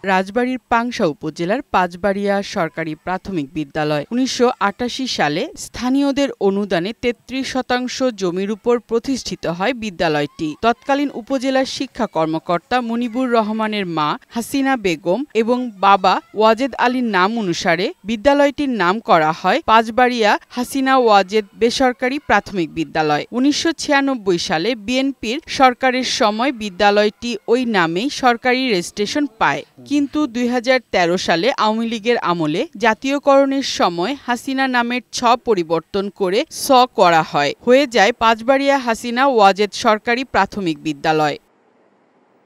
রাজবাড়ীর পাংশা উপজেলার পাঁচবাড়িয়া সরকারি প্রাথমিক বিদ্যালয় ১৯৮৮ সালে স্থানীয়দের অনুদানে ৩৩% জমির উপর প্রতিষ্ঠিত হয় বিদ্যালয়টি। তৎকালীন উপজেলার শিক্ষা কর্মকর্তা মুনিবুর রহমানের মা হাসিনা বেগম এবং বাবা ওয়াজেদ আলীর নাম অনুসারে বিদ্যালয়টির নাম করা হয় পাঁচবাড়িয়া হাসিনা ওয়াজেদ বেসরকারি প্রাথমিক বিদ্যালয়। ১৯৯৬ সালে বিএনপির সরকারের সময় বিদ্যালয়টি ওই নামেই সরকারি রেজিস্ট্রেশন পায়। কিন্তু ২০১৩ সালে আওয়ামী লীগের আমলে জাতীয়করণের সময় হাসিনা নামের পরিবর্তন করে করা হয়, হয়ে যায় পাঁচবাড়িয়া হাসিনা ওয়াজেদ সরকারি প্রাথমিক বিদ্যালয়।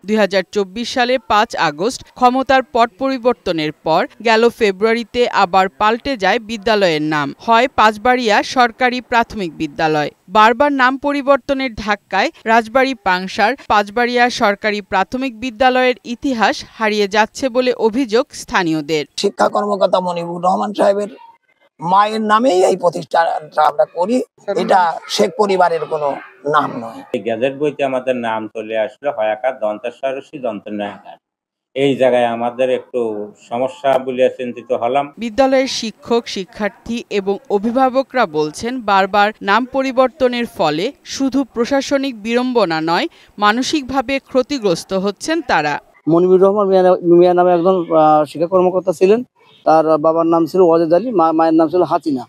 ২০২৪ সালে ৫ আগস্ট ক্ষমতার পট পরিবর্তনের পর গেল ফেব্রুয়ারিতে আবার পাল্টে যায় বিদ্যালয়ের নাম, হয় পাঁচবাড়িয়া সরকারি প্রাথমিক বিদ্যালয়। বারবার নাম পরিবর্তনের ধাক্কায় রাজবাড়ী পাংশার পাঁচবাড়িয়া সরকারি প্রাথমিক বিদ্যালয়ের ইতিহাস হারিয়ে যাচ্ছে বলে অভিযোগ স্থানীয়দের। শিক্ষা কর্মকর্তা মনিবুর রহমান সাহেবের মায়ের নামেই এই প্রতিষ্ঠানটা আমরা করি, এটা শেখ পরিবারের কোনো নাম নয়। গ্যাজেট বইতে আমাদের নাম চলে আসলে হয়াকার দন্তেশ্বরী দন্তনয়াকার, এই জায়গায় আমাদের একটু সমস্যা বলে চিন্তিত হলাম। বিদ্যালয়ের শিক্ষক, শিক্ষার্থী এবং অভিভাবকরা বলছেন বারবার নাম পরিবর্তনের ফলে শুধু প্রশাসনিক বিড়ম্বনা নয়, মানসিকভাবে ক্ষতিগ্রস্ত হচ্ছেন তারা। মনিবুর রহমান মিয়া নামে একজন শিক্ষা কর্মকর্তা ছিলেন, তার বাবার নাম ছিল ওয়াজেদ আলী, মায়ের নাম ছিল হাসিনা।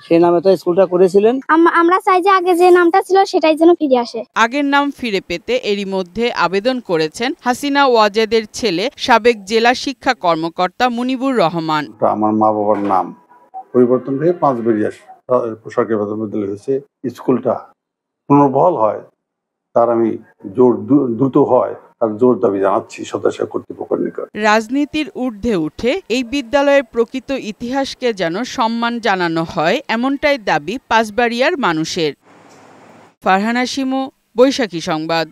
সেই নামে তো স্কুলটা করেছিলেন। আমরা চাই যে আগে যে নামটা ছিল সেটাই যেন ফিরে আসে। আগের নাম ফিরে পেতে এরই মধ্যে আবেদন করেছেন হাসিনা ওয়াজেদের ছেলে সাবেক জেলা শিক্ষা কর্মকর্তা মুনিবুর রহমান। আমার মা বাবার নাম পরিবর্তন হয়ে পাঁচবাড়িয়া সরকারি প্রাথমিক বিদ্যালয় হয়েছে। স্কুলটা পুনর্বহাল হয়, তার আমি দ্রুত হয় তার জোর দাবি জানাচ্ছি সদস্য কর্তৃপক্ষের নিকট। রাজনীতির ঊর্ধ্বে উঠে এই বিদ্যালয়ের প্রকৃত ইতিহাসকে যেন সম্মান জানানো হয়, এমনটাই দাবি পাঁচবাড়িয়ার মানুষের। ফারহানা শিমু, বৈশাখী সংবাদ।